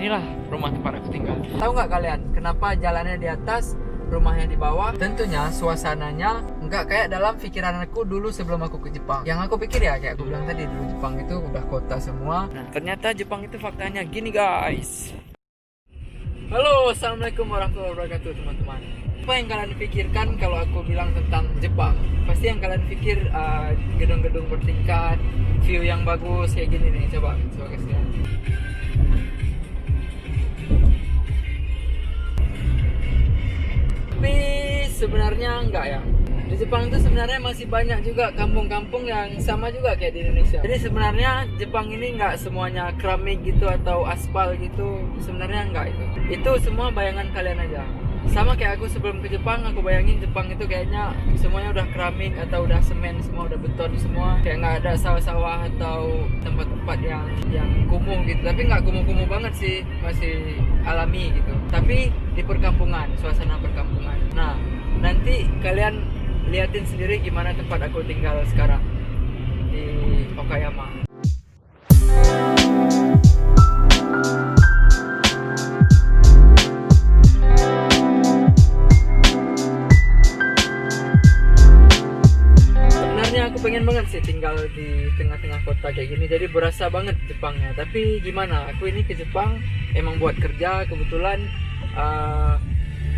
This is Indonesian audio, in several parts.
inilah rumah tempat aku tinggal. Tahu nggak kalian kenapa jalannya di atas, rumahnya di bawah? Tentunya suasananya nggak kayak dalam pikiran aku dulu sebelum aku ke Jepang. Yang aku pikir ya kayak aku bilang tadi, dulu Jepang itu udah kota semua. Nah ternyata Jepang itu faktanya gini guys. Halo, assalamualaikum warahmatullahi wabarakatuh teman-teman. Apa yang kalian pikirkan kalau aku bilang tentang Jepang? Pasti yang kalian pikir gedung-gedung bertingkat, view yang bagus kayak gini nih. Coba kasih lihat. Tapi sebenarnya enggak ya. Di Jepang itu sebenarnya masih banyak juga kampung-kampung yang sama juga kayak di Indonesia. Jadi sebenarnya Jepang ini enggak semuanya keramik gitu atau aspal gitu. Sebenarnya enggak itu. Itu semua bayangan kalian aja. Sama kayak aku sebelum ke Jepang, aku bayangin Jepang itu kayaknya semuanya udah keramik atau udah semen semua, udah beton semua. Kayak nggak ada sawah-sawah atau tempat-tempat yang kumuh gitu. Tapi nggak kumuh-kumuh banget sih, masih alami gitu. Tapi di perkampungan, suasana perkampungan. Nah, nanti kalian liatin sendiri gimana tempat aku tinggal sekarang di Okayama. Aku pengen banget sih tinggal di tengah-tengah kota kayak gini, jadi berasa banget Jepangnya. Tapi gimana, aku ini ke Jepang emang buat kerja. Kebetulan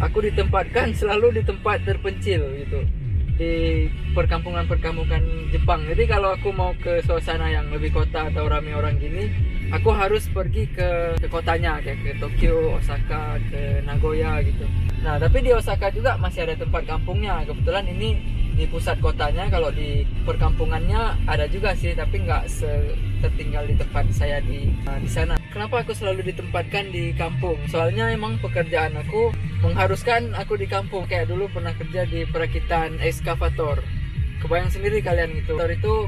aku ditempatkan selalu di tempat terpencil gitu, di perkampungan-perkampungan Jepang. Jadi kalau aku mau ke suasana yang lebih kota atau rame orang gini, aku harus pergi ke kotanya, kayak ke Tokyo, Osaka, ke Nagoya gitu. Nah tapi di Osaka juga masih ada tempat kampungnya. Kebetulan ini di pusat kotanya. Kalau di perkampungannya ada juga sih, tapi nggak tertinggal di tempat saya di sana. Kenapa aku selalu ditempatkan di kampung? Soalnya emang pekerjaan aku mengharuskan aku di kampung. Kayak dulu pernah kerja di perakitan ekskavator. Kebayang sendiri kalian gitu. Itu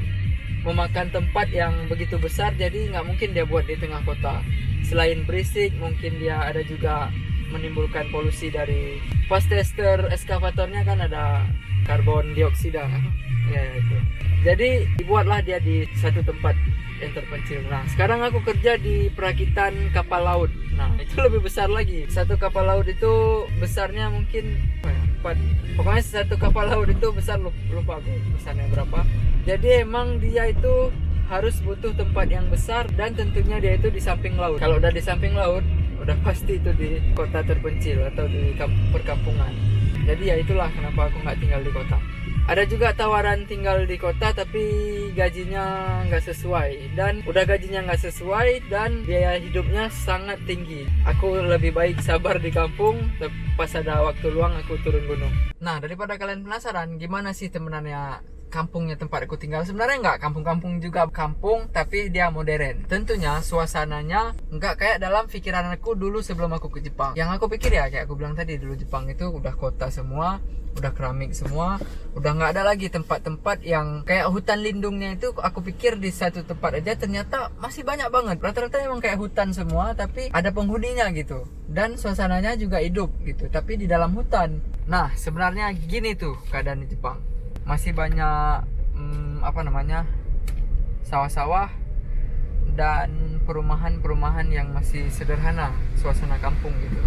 memakan tempat yang begitu besar, jadi nggak mungkin dia buat di tengah kota. Selain berisik, mungkin dia ada juga menimbulkan polusi dari pas tester ekskavatornya kan ada karbon dioksida ya itu. Jadi dibuatlah dia di satu tempat yang terpencil. Nah sekarang aku kerja di perakitan kapal laut. Nah itu lebih besar lagi. Satu kapal laut itu besarnya mungkin pokoknya satu kapal laut itu besar, lupa aku besarnya berapa. Jadi emang dia itu harus butuh tempat yang besar, dan tentunya dia itu di samping laut. Kalau udah di samping laut udah pasti itu di kota terpencil atau di perkampungan. Jadi ya itulah kenapa aku nggak tinggal di kota. Ada juga tawaran tinggal di kota tapi gajinya nggak sesuai, dan udah gajinya nggak sesuai dan biaya hidupnya sangat tinggi. Aku lebih baik sabar di kampung, pas ada waktu luang aku turun gunung. Nah daripada kalian penasaran gimana sih sebenarnya kampungnya tempat aku tinggal, sebenarnya nggak kampung-kampung juga, kampung tapi dia modern. Tentunya suasananya nggak kayak dalam pikiran aku dulu sebelum aku ke Jepang. Yang aku pikir ya kayak aku bilang tadi, dulu Jepang itu udah kota semua, udah keramik semua, udah nggak ada lagi tempat-tempat yang kayak hutan lindungnya itu. Aku pikir di satu tempat aja, ternyata masih banyak banget. Rata-rata emang kayak hutan semua tapi ada penghuninya gitu, dan suasananya juga hidup gitu tapi di dalam hutan. Nah sebenarnya gini tuh keadaan di Jepang, masih banyak sawah-sawah dan perumahan-perumahan yang masih sederhana, suasana kampung gitu.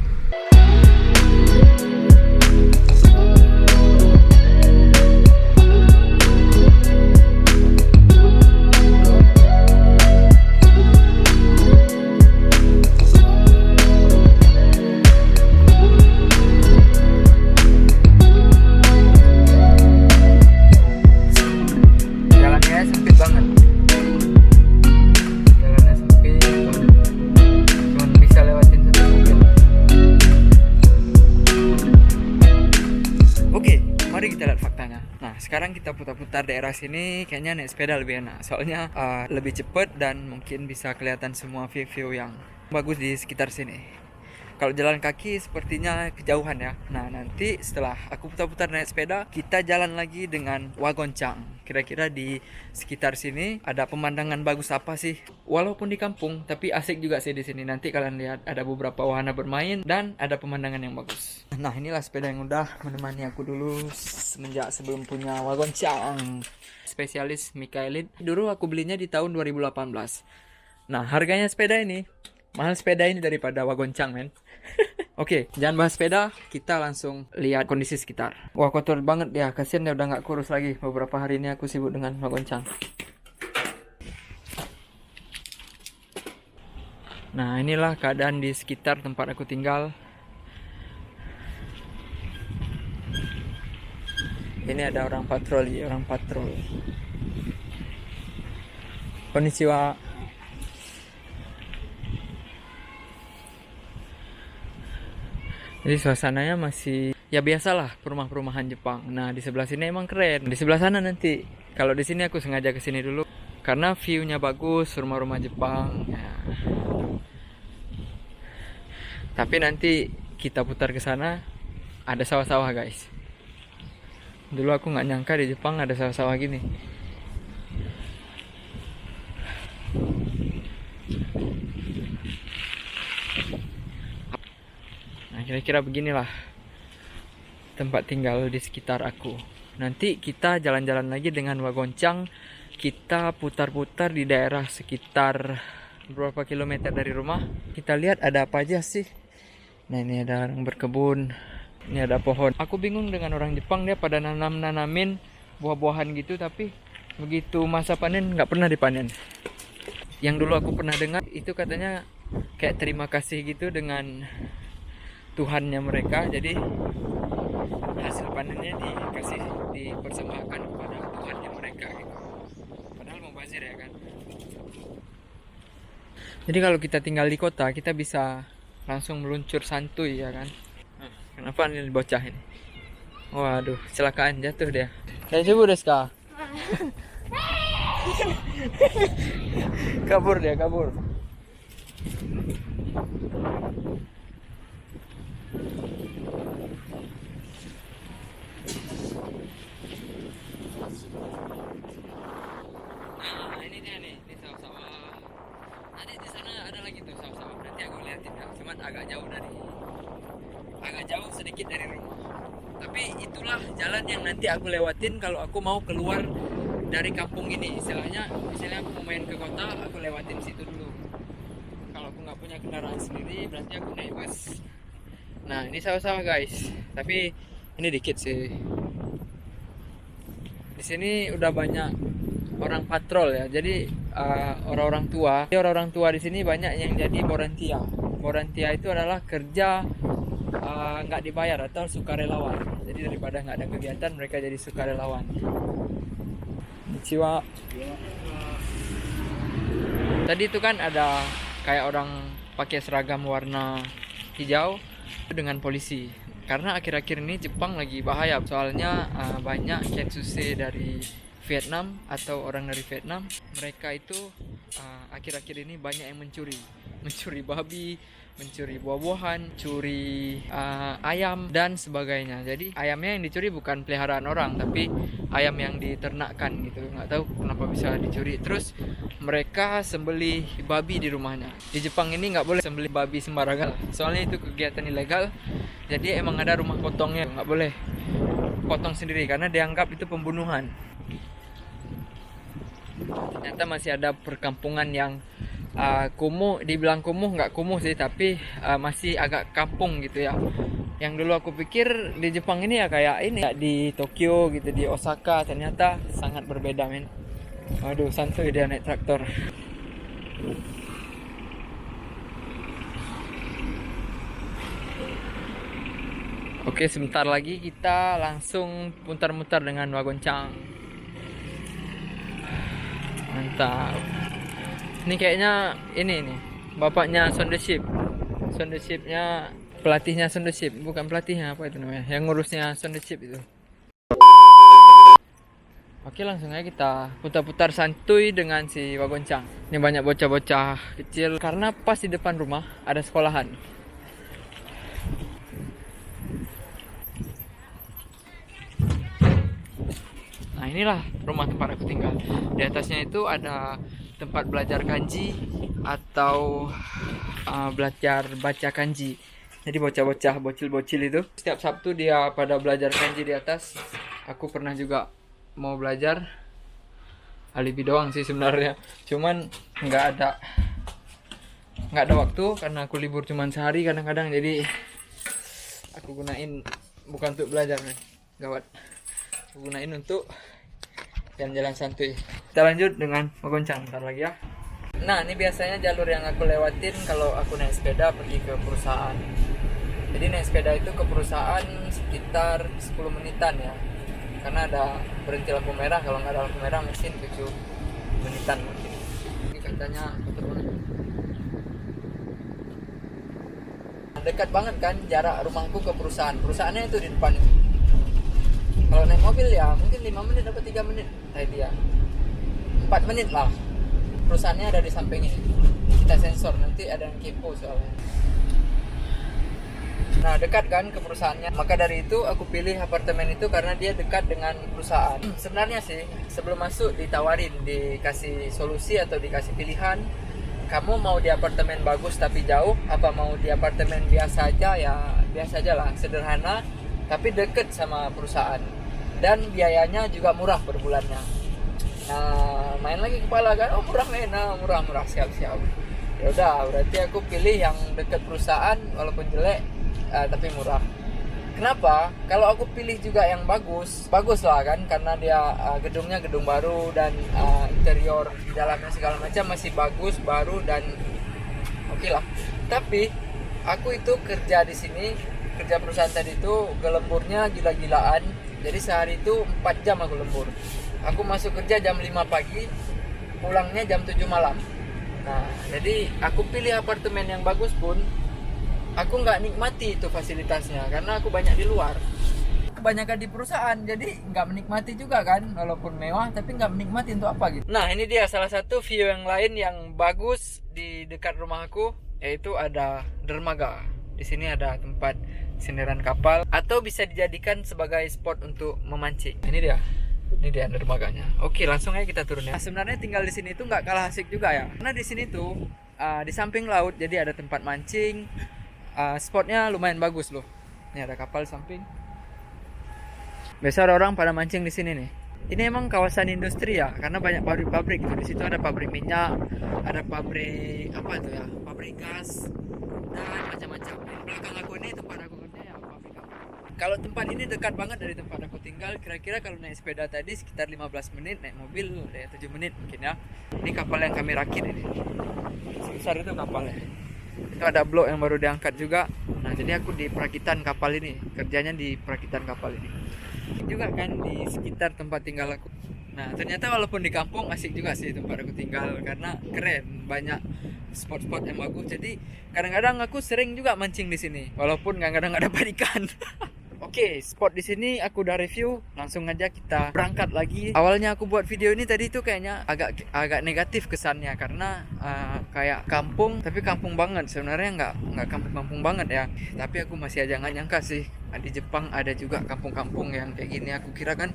Mari kita lihat faktanya. Nah sekarang kita putar-putar daerah sini, kayaknya naik sepeda lebih enak. Soalnya lebih cepet dan mungkin bisa kelihatan semua view-view yang bagus di sekitar sini. Kalau jalan kaki sepertinya kejauhan ya. Nah nanti setelah aku putar-putar naik sepeda, kita jalan lagi dengan wagoncang. Kira-kira di sekitar sini ada pemandangan bagus apa sih? Walaupun di kampung, tapi asik juga sih di sini. Nanti kalian lihat ada beberapa wahana bermain dan ada pemandangan yang bagus. Nah inilah sepeda yang udah menemani aku dulu semenjak sebelum punya wagoncang. Spesialis Mikaelin. Dulu aku belinya di tahun 2018. Nah harganya sepeda ini Mahal sepeda ini daripada Wagoncang, men. Oke, jangan bahas sepeda, kita langsung lihat kondisi sekitar. Wah, kotor banget dia, kasihan dia udah nggak kurus lagi. Beberapa hari ini aku sibuk dengan Wagoncang. Nah, inilah keadaan di sekitar tempat aku tinggal. Ini ada orang patroli, orang patrol. Konnichiwa. Jadi suasananya masih ya biasalah perumahan-perumahan Jepang. Nah, di sebelah sini emang keren. Di sebelah sana nanti. Kalau di sini aku sengaja ke sini dulu karena view-nya bagus, rumah-rumah Jepang. Ya. Tapi nanti kita putar ke sana ada sawah-sawah, guys. Dulu aku nggak nyangka di Jepang ada sawah-sawah gini. Nah, kira-kira beginilah tempat tinggal di sekitar aku. Nanti kita jalan-jalan lagi dengan Wagoncang. Kita putar-putar di daerah sekitar beberapa kilometer dari rumah. Kita lihat ada apa aja sih. Nah, ini ada orang berkebun. Ini ada pohon. Aku bingung dengan orang Jepang, dia pada nanamin buah-buahan gitu, tapi begitu masa panen nggak pernah dipanen. Yang dulu aku pernah dengar itu katanya kayak terima kasih gitu dengan Tuhannya mereka, jadi hasil panennya dipersembahkan kepada Tuhannya mereka gitu. Padahal mau bazir ya kan. Jadi kalau kita tinggal di kota, kita bisa langsung meluncur santuy ya kan. Nah, kenapa nih bocah ini? Waduh, kecelakaan jatuh dia. Saya coba desu ka? Kabur dia, kabur. Nah, ini dia nih, ini sawah-sawah. Nanti di sana ada lagi tuh sawah-sawah. Nanti aku liatin ya, cuman agak jauh sedikit dari rumah. Tapi itulah jalan yang nanti aku lewatin kalau aku mau keluar dari kampung ini. Misalnya aku mau main ke kota, aku lewatin situ dulu. Kalau aku nggak punya kendaraan sendiri, berarti aku naik bus. Nah, ini sawah-sawah guys. Tapi ini dikit sih. Di sini udah banyak orang patrol ya. Jadi orang-orang tua di sini banyak yang jadi borantia. Borantia itu adalah kerja nggak dibayar atau sukarelawan. Jadi daripada nggak ada kegiatan, mereka jadi sukarelawan. Konnichiwa. Tadi itu kan ada kayak orang pakai seragam warna hijau dengan polisi. Karena akhir-akhir ini Jepang lagi bahaya. Soalnya banyak kensuse dari Vietnam atau orang dari Vietnam. Mereka itu akhir-akhir ini banyak yang mencuri babi, mencuri buah-buahan, curi ayam dan sebagainya. Jadi ayamnya yang dicuri bukan peliharaan orang, tapi ayam yang diternakkan gitu. Nggak tahu kenapa bisa dicuri. Terus mereka sembelih babi di rumahnya. Di Jepang ini nggak boleh sembelih babi sembarangan. Soalnya itu kegiatan ilegal. Jadi emang ada rumah potongnya, nggak boleh potong sendiri karena dianggap itu pembunuhan. Ternyata masih ada perkampungan yang kumuh, dibilang kumuh nggak kumuh sih, tapi masih agak kampung gitu ya. Yang dulu aku pikir di Jepang ini ya kayak ini ya, di Tokyo gitu, di Osaka, ternyata sangat berbeda men. Waduh, santuy dia naik traktor. Oke, sebentar lagi kita langsung mutar-mutar dengan Wagoncang. Mantap. Ini kayaknya ini nih bapaknya Sondership. Sondershipnya pelatihnya Sondership, bukan pelatihnya, apa itu namanya? Yang ngurusnya Sondership itu. Oke, langsung aja kita putar-putar santuy dengan si Wagoncang. Ini banyak bocah-bocah kecil karena pas di depan rumah ada sekolahan. Nah, inilah rumah tempat aku tinggal. Di atasnya itu ada tempat belajar kanji atau belajar baca kanji. Jadi bocah-bocah, bocil-bocil itu setiap Sabtu dia pada belajar kanji di atas. Aku pernah juga mau belajar, alibi doang sih sebenarnya. Cuman nggak ada nggak ada waktu karena aku libur cuma sehari kadang-kadang, jadi aku gunain bukan untuk belajar nih, gawat. Aku gunain untuk jalan-jalan santuy. Kita lanjut dengan menggoncang bentar lagi ya. Nah, ini biasanya jalur yang aku lewatin kalau aku naik sepeda pergi ke perusahaan. Jadi naik sepeda itu ke perusahaan sekitar 10 menitan ya. Karena ada berhenti lampu merah, kalau nggak ada lampu merah mungkin 7 menitan mungkin. Ini katanya kotor banget. Dekat banget kan jarak rumahku ke perusahaan. Perusahaannya itu di depan itu. Kalau naik mobil ya mungkin 5 menit atau 3 menit tadi dia. 4 menit lah. Perusahaannya ada di samping ini. Kita sensor, nanti ada yang kepo soalnya. Nah, dekat kan ke perusahaannya. Maka dari itu aku pilih apartemen itu karena dia dekat dengan perusahaan. Sebenarnya sih sebelum masuk ditawarin, dikasih solusi atau dikasih pilihan. Kamu mau di apartemen bagus tapi jauh, apa mau di apartemen biasa aja? Ya biasa aja lah, sederhana tapi deket sama perusahaan, dan biayanya juga murah per bulannya. Nah, main lagi kepala kan, oh murah Lena, murah siap. Ya udah, berarti aku pilih yang deket perusahaan walaupun jelek tapi murah. Kenapa? Kalau aku pilih juga yang bagus lah kan, karena dia gedungnya gedung baru dan interior di dalamnya segala macam masih bagus, baru dan oke lah. Tapi aku itu kerja di sini, kerja perusahaan tadi itu lemburnya gila-gilaan. Jadi sehari itu 4 jam aku lembur. Aku masuk kerja jam 5 pagi, pulangnya jam 7 malam. Nah, jadi aku pilih apartemen yang bagus pun aku nggak nikmati itu fasilitasnya karena aku banyak di luar, kebanyakan di perusahaan, jadi nggak menikmati juga kan, walaupun mewah tapi nggak menikmati untuk apa gitu. Nah, ini dia salah satu view yang lain yang bagus di dekat rumahku, yaitu ada dermaga. Di sini ada tempat sindiran kapal atau bisa dijadikan sebagai spot untuk memancing. Ini dia dermaganya. Oke, langsung aja kita turun ya. Nah, sebenarnya tinggal di sini tuh nggak kalah asik juga ya, karena di sini tuh di samping laut, jadi ada tempat mancing. Spotnya lumayan bagus loh. Ini ada kapal samping. Biasa orang pada mancing di sini nih. Ini emang kawasan industri ya, karena banyak pabrik-pabrik. Di situ ada pabrik minyak, ada pabrik apa itu ya, pabrik gas dan macam-macam. Di belakang aku ini tempat aku kerja ya, pabrik apa. Kalau tempat ini dekat banget dari tempat aku tinggal. Kira-kira kalau naik sepeda tadi sekitar 15 menit, naik mobil ya 7 menit mungkin ya. Ini kapal yang kami rakit ini. Sebesar itu kapalnya. Itu ada blok yang baru diangkat juga. Nah, jadi aku di perakitan kapal ini, kerjanya di perakitan kapal ini juga kan, di sekitar tempat tinggal aku. Nah, ternyata walaupun di kampung asik juga sih tempat aku tinggal, karena keren, banyak spot-spot yang bagus. Jadi kadang-kadang aku sering juga mancing di sini walaupun kadang-kadang nggak dapat ikan. Oke, spot di sini aku udah review, langsung aja kita berangkat lagi. Awalnya aku buat video ini tadi tuh kayaknya agak negatif kesannya karena kayak kampung, tapi kampung banget. Sebenarnya nggak kampung-kampung banget ya. Tapi aku masih aja nggak nyangka sih di Jepang ada juga kampung-kampung yang kayak gini. Aku kira kan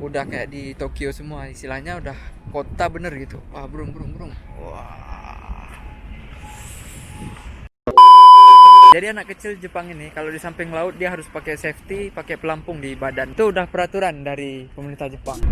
udah kayak di Tokyo semua, istilahnya udah kota bener gitu. Wah, burung. Wah. Jadi anak kecil Jepang ini kalau di samping laut dia harus pakai safety, pakai pelampung di badan. Itu udah peraturan dari pemerintah Jepang.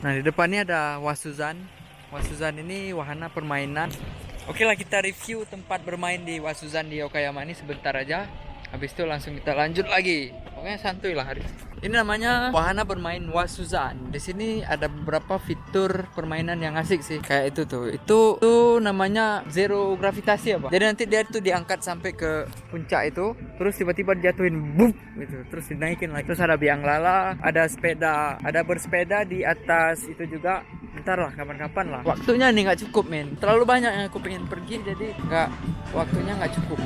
Nah, di depannya ada Wasuzan. Wasuzan ini wahana permainan. Oke lah, kita review tempat bermain di Wasuzan di Okayama ini sebentar aja. Habis itu langsung kita lanjut lagi. Pokoknya santuy lah hari. Ini namanya wahana bermain Wasuzan. Di sini ada beberapa fitur permainan yang asik sih. Kayak itu tuh. Itu namanya zero gravitasi apa? Jadi nanti dia tuh diangkat sampai ke puncak itu, terus tiba-tiba dijatuhin boom gitu. Terus dinaikin lagi. Terus ada biang lala, ada sepeda, ada bersepeda di atas itu juga. Ntar lah, kapan-kapan lah. Waktunya nih nggak cukup men. Terlalu banyak yang aku pengen pergi, jadi waktunya nggak cukup.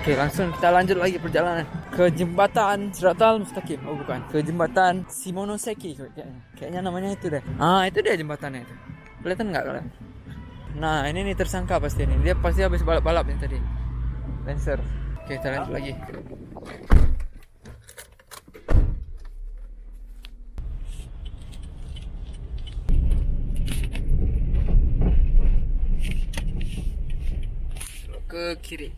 Oke, langsung kita lanjut lagi perjalanan. ke jembatan Siratal Mustaqim. Oh bukan, ke jembatan Shimonoseki kayaknya namanya itu deh. Itu dia jembatannya itu. Kelihatan nggak kalian? Nah ini nih tersangka pasti ini. Dia pasti habis balap-balap yang tadi. Lancer. Oke, kita lanjut lagi. Ke kiri.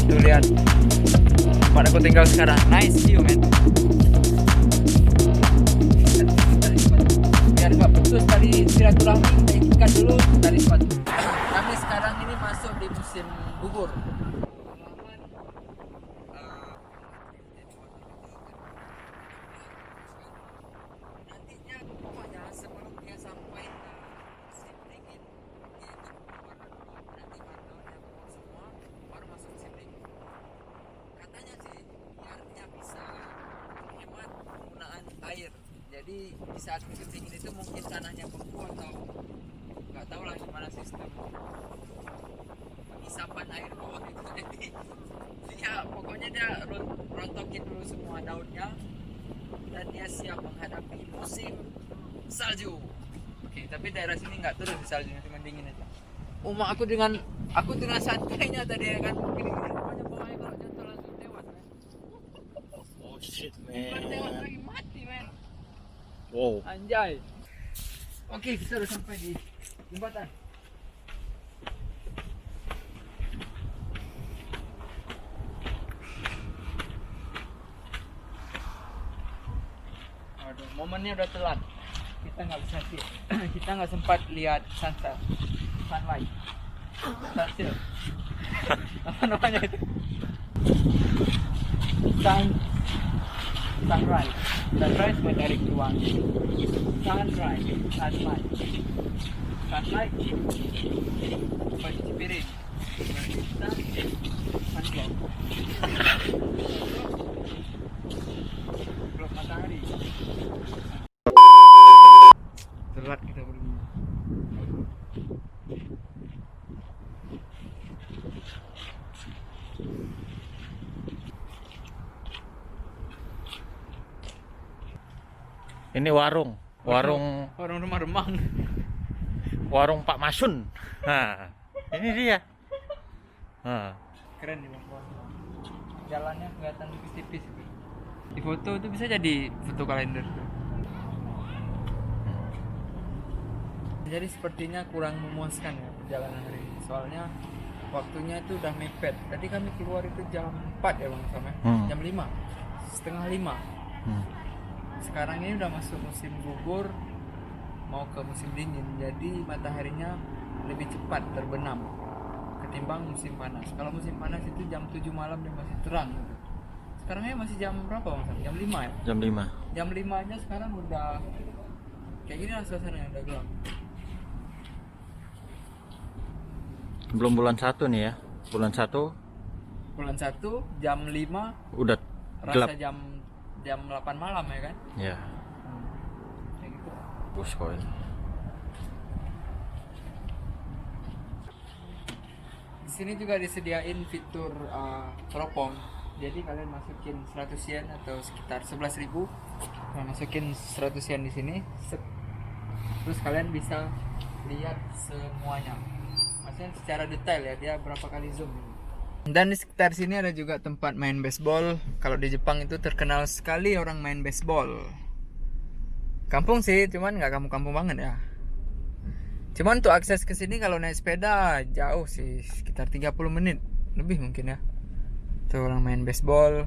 Tuh lihat tempat aku tinggal sekarang. Nice view man. Biar nggak putus dari silaturahmi, kita ikat dulu dari sepatu. Kami sekarang ini masuk di musim gugur. Nantinya pokoknya sebelum dia sampai musim dingin, dia itu keluar dulu, nanti mandornya keluar semua, baru masuk musim dingin. Katanya sih biar dia bisa menghemat penggunaan air. Jadi di saat musim dingin itu mungkin tanahnya beku atau nggak tahu lah gimana sistem pengisapan air bawah itu. Jadi dia pokoknya dia rontokin dulu semua daunnya dan dia siap menghadapi musim salju. Oke, tapi daerah sini nggak turun saljunya, cuma dingin aja. Aku dengan santainya tadi ya kan, gini pokoknya bawahnya kalau jatuh langsung tewas man. Oh shit Bukan tewas man. lagi, mati man. Wow. Anjay. Oke, kita udah sampai di jembatan. Aduh, momennya udah telat. Kita nggak bisa sih. Kita nggak sempat lihat sunset, sunlight, sunset. Apa namanya itu? Sunrise. Sunrise matahari keluar. Sunrise, sunlight. Sunlight, cuci piring. Kita sunlight. Belum matahari. Telat kita berdua. Ini warung remang-remang. warung Pak Masun. Nah, ini dia. Nah, Keren nih bang. Jalannya kelihatan tipis-tipis. Di foto itu bisa jadi foto kalender. Jadi sepertinya kurang memuaskan ya perjalanan hari ini. Soalnya waktunya itu udah mepet. Tadi kami keluar itu jam 4 ya bang sama. Jam 5, setengah 5. Sekarang ini udah masuk musim gugur, mau ke musim dingin. Jadi mataharinya lebih cepat terbenam ketimbang musim panas. Kalau musim panas itu jam 7 malam dia masih terang gitu. Sekarangnya masih jam berapa bang? Jam 5 ya? jam 5. Jam 5 aja sekarang udah kayak gini lah suasananya, udah gelap. Belum bulan 1 nih ya. Bulan 1 jam 5 udah gelap. rasa jam 8 malam ya kan? Ya, Kayak gitu. bos koin. Di sini juga disediain fitur teropong. Jadi kalian masukin 100 yen atau sekitar 11.000. Kalian masukin 100 yen di sini. Terus kalian bisa lihat semuanya. Maksudnya secara detail ya, dia berapa kali zoom. Dan di sekitar sini ada juga tempat main baseball. Kalau di Jepang itu terkenal sekali orang main baseball. Kampung sih, cuman nggak kampung-kampung banget ya. Cuman untuk akses ke sini kalau naik sepeda jauh sih, sekitar 30 menit lebih mungkin ya. Tuh orang main baseball.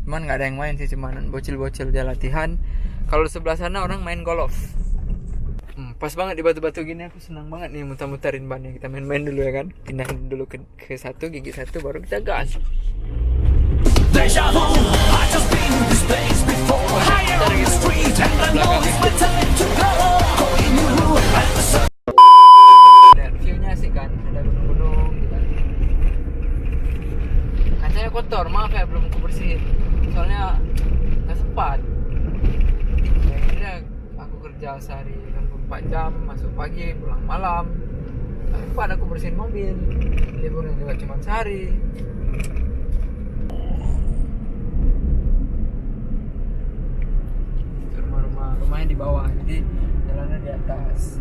Cuman nggak ada yang main sih, cuman bocil-bocil dia latihan. Kalau sebelah sana orang main golf. Pas banget di batu-batu gini, aku senang banget nih muter-muterin bannya. Kita main-main dulu ya kan. Pindahin dulu ke satu, gigi satu, baru kita gas. Deja vu, I just been in this place before. Higher on the street, and I know it's my time to go. Calling you and the sun. Lihat view-nya asik kan, ada gunung-gunung gitu kan. Kacanya kotor, maaf ya belum aku bersihin. 4. Ya, akhirnya aku kerja sehari 24 jam, masuk pagi, pulang malam. Nah, aku bersihin mobil, liburnya juga cuma sehari. Itu rumahnya di bawah, jadi jalannya di atas.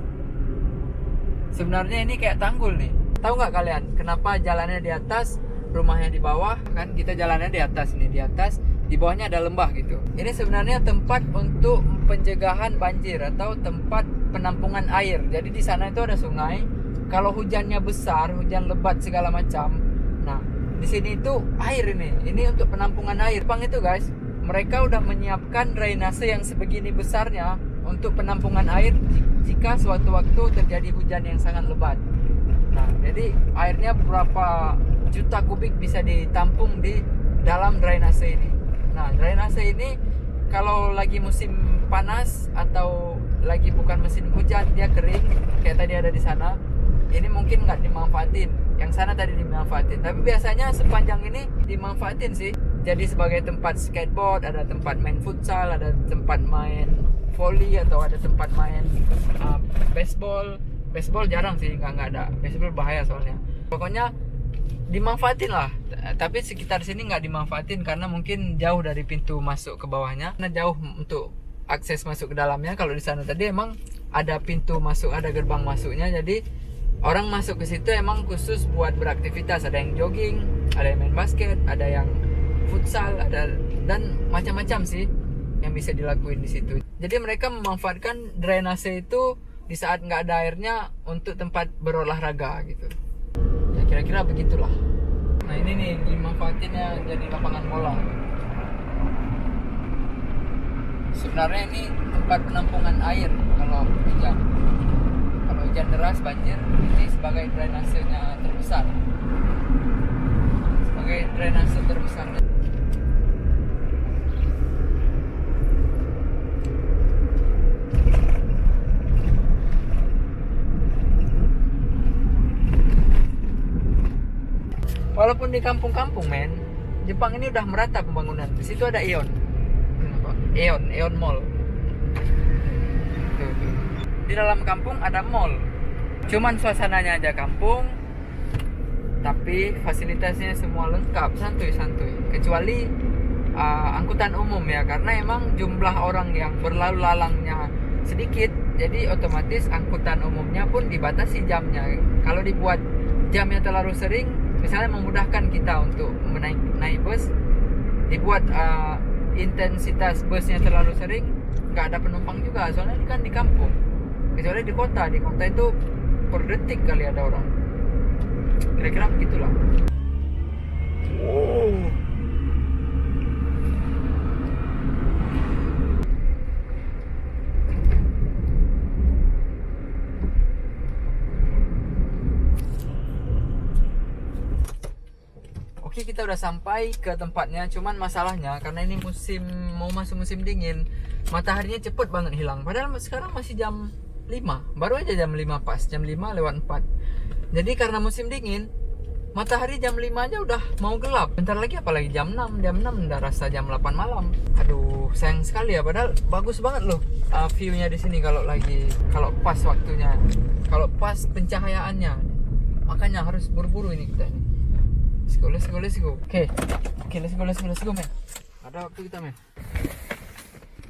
Sebenarnya ini kayak tanggul nih. Tahu nggak kalian kenapa jalannya di atas, rumahnya di bawah? Kan kita jalannya di atas nih, di atas, di bawahnya ada lembah gitu. Ini sebenarnya tempat untuk pencegahan banjir atau tempat penampungan air. Jadi di sana itu ada sungai. Kalau hujannya besar, hujan lebat segala macam. Nah, di sini itu air ini. Ini untuk penampungan air. Jepang itu guys, mereka udah menyiapkan drainase yang sebegini besarnya untuk penampungan air jika suatu waktu terjadi hujan yang sangat lebat. Nah, jadi airnya berapa juta kubik bisa ditampung di dalam drainase ini. Nah, drainase ini kalau lagi musim panas atau lagi bukan musim hujan, dia kering kayak tadi ada di sana. Ini mungkin nggak dimanfaatin. Yang sana tadi dimanfaatin. Tapi biasanya sepanjang ini dimanfaatin sih. Jadi sebagai tempat skateboard, ada tempat main futsal, ada tempat main volley, atau ada tempat main baseball. Baseball jarang sih, nggak ada. Baseball bahaya soalnya. Pokoknya dimanfaatin lah. Tapi sekitar sini nggak dimanfaatin karena mungkin jauh dari pintu masuk ke bawahnya. Karena jauh untuk akses masuk ke dalamnya. Kalau di sana tadi emang ada pintu masuk, ada gerbang masuknya. Jadi orang masuk ke situ emang khusus buat beraktivitas. Ada yang jogging, ada yang main basket, ada yang futsal, ada dan macam-macam sih yang bisa dilakuin di situ. Jadi mereka memanfaatkan drainase itu di saat nggak ada airnya untuk tempat berolahraga gitu. Ya kira-kira begitulah. Nah ini nih dimanfaatinnya jadi lapangan bola. Sebenarnya ini tempat penampungan air kalau hujan. Kalau hujan deras banjir, ini sebagai drainasenya terbesar. Sebagai drainase terbesar. Walaupun di kampung-kampung men, Jepang ini udah merata pembangunan. Di situ ada Aeon. Aeon Mall. Tuh. Di dalam kampung ada mall. Cuman suasananya aja kampung, tapi fasilitasnya semua lengkap, santuy. Kecuali angkutan umum ya, karena emang jumlah orang yang berlalu lalangnya sedikit, jadi otomatis angkutan umumnya pun dibatasi jamnya. Kalau dibuat jamnya terlalu sering, misalnya memudahkan kita untuk naik bus, dibuat intensitas busnya terlalu sering, nggak ada penumpang juga. Soalnya ini kan di kampung, kecuali di kota itu per detik kali ada orang. Kira-kira begitulah. Oke, kita udah sampai ke tempatnya. Cuman masalahnya karena ini mau masuk musim dingin, mataharinya cepet banget hilang. Padahal sekarang masih jam 5, baru aja jam 5 pas, jam 5 lewat 4. Jadi karena musim dingin, matahari jam 5 aja udah mau gelap. Bentar lagi apalagi jam 6 udah rasa jam 8 malam. Aduh, sayang sekali ya, padahal bagus banget loh view-nya di sini kalau pas waktunya. Kalau pas pencahayaannya. Makanya harus buru-buru ini kita ini. Let's go. Oke, let's go men. Ada waktu kita men.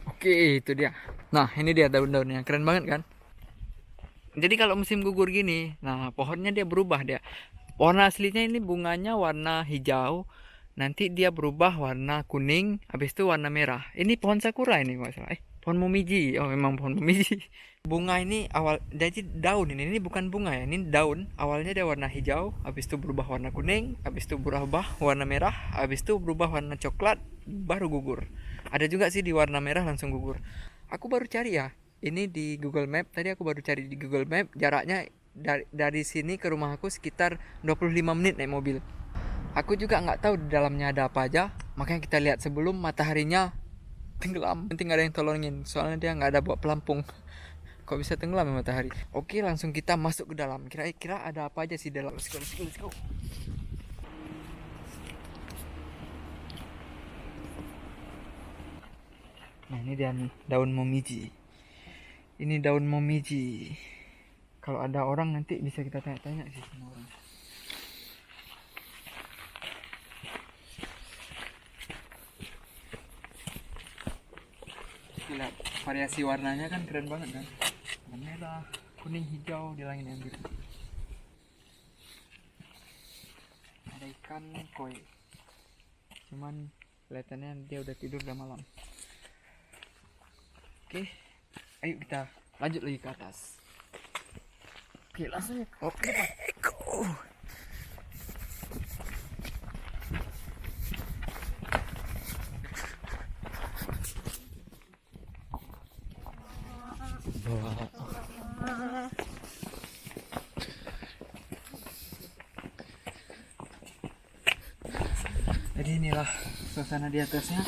Oke, itu dia. Nah, ini dia daun-daunnya, keren banget kan? Jadi kalau musim gugur gini, nah pohonnya dia berubah dia. Warna aslinya ini bunganya warna hijau, nanti dia berubah warna kuning, habis itu warna merah. Ini pohon sakura ini masalah. Pohon momiji. Oh, memang pohon momiji. Bunga ini jadi daun ini bukan bunga ya, ini daun. Awalnya dia warna hijau, habis itu berubah warna kuning, habis itu berubah warna merah, habis itu berubah warna coklat, baru gugur. Ada juga sih di warna merah langsung gugur. Aku baru cari ya, ini di Google Map. Tadi aku baru cari di Google Map, jaraknya dari sini ke rumah aku sekitar 25 menit naik mobil. Aku juga nggak tahu di dalamnya ada apa aja, makanya kita lihat sebelum mataharinya tenggelam. Nanti nggak ada yang tolongin, soalnya dia nggak ada bawa pelampung. Kok bisa tenggelam ya matahari? Oke, langsung kita masuk ke dalam. Kira-kira ada apa aja sih dalam? Let's go. Nah ini dia nih, daun momiji. Ini daun momiji. Kalau ada orang nanti bisa kita tanya-tanya sih sama orang. Lihat variasi warnanya kan keren banget kan. Merah, kuning, hijau di langit yang biru. Ada ikan koi. Cuman kelihatannya dia udah tidur udah malam. Oke, ayo kita lanjut lagi ke atas. Oke, langsung ya. Oke, go. Jadi inilah suasana di atasnya.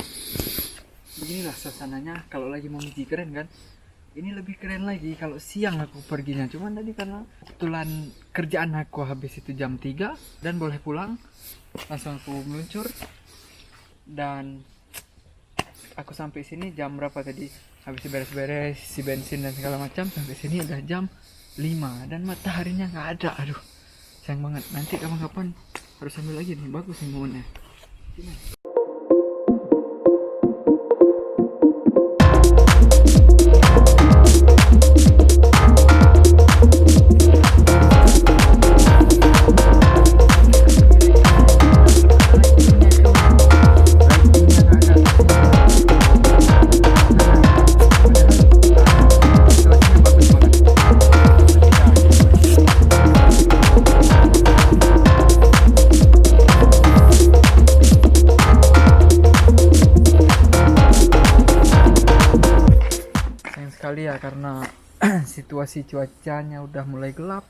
Beginilah suasananya kalau lagi momiji, keren kan? Ini lebih keren lagi kalau siang aku perginya. Cuman tadi karena kebetulan kerjaan aku habis itu jam 3 dan boleh pulang, langsung aku meluncur. Dan aku sampai sini jam berapa tadi? Habis beres-beres si bensin dan segala macam, sampai sini udah jam 5 dan mataharinya nggak ada. Aduh, sayang banget. Nanti kapan-kapan harus ambil lagi nih, bagus nih momennya. Sekali ya karena situasi cuacanya udah mulai gelap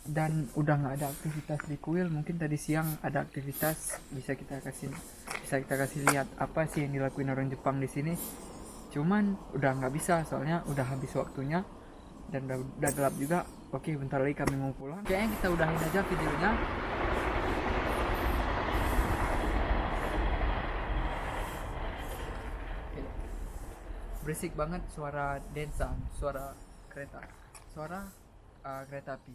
dan udah nggak ada aktivitas di kuil. Mungkin tadi siang ada aktivitas, bisa kita kasih lihat apa sih yang dilakuin orang Jepang di sini. Cuman udah nggak bisa soalnya udah habis waktunya dan udah gelap juga. Oke, bentar lagi kami mau pulang. Kayaknya kita udahin aja videonya. Berisik banget suara densan, suara kereta api.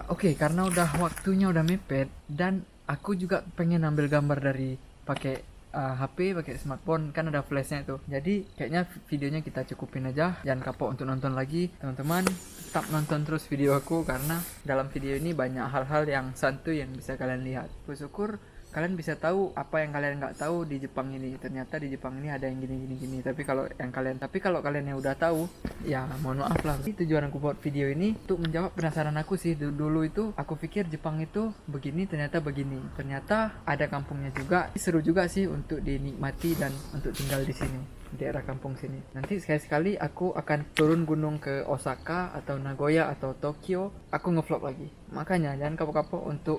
Oke, karena udah waktunya udah mepet dan aku juga pengen ambil gambar dari pakai HP, pakai smartphone, kan ada flashnya itu. Jadi kayaknya videonya kita cukupin aja. Jangan kapok untuk nonton lagi, teman-teman. Tetap nonton terus video aku karena dalam video ini banyak hal-hal yang santuy yang bisa kalian lihat. Aku syukur kalian bisa tahu apa yang kalian nggak tahu di Jepang ini. Ternyata di Jepang ini ada yang gini. Tapi kalau kalian yang udah tahu, ya mohon maaf lah. Tujuan aku buat video ini untuk menjawab penasaran aku sih. Dulu itu aku pikir Jepang itu begini, ternyata begini. Ternyata ada kampungnya juga. Seru juga sih untuk dinikmati dan untuk tinggal di sini, di daerah kampung sini. Nanti sekali-sekali aku akan turun gunung ke Osaka atau Nagoya atau Tokyo. Aku ngevlog lagi. Makanya jangan kapok-kapok untuk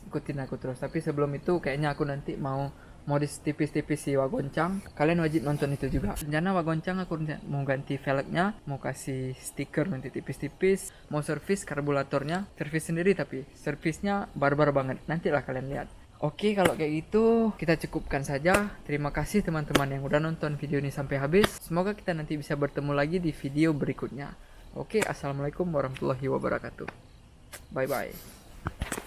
ikutin aku terus. Tapi sebelum itu kayaknya aku nanti mau modis tipis-tipis si Wagoncang. Kalian wajib nonton itu juga. Rencana Wagoncang aku mau ganti velgnya, mau kasih stiker nanti tipis-tipis, mau servis karburatornya, servis sendiri tapi servisnya barbar banget. Nantilah kalian lihat. Oke, kalau kayak gitu kita cukupkan saja. Terima kasih teman-teman yang udah nonton video ini sampai habis. Semoga kita nanti bisa bertemu lagi di video berikutnya. Oke, assalamualaikum warahmatullahi wabarakatuh. Bye bye.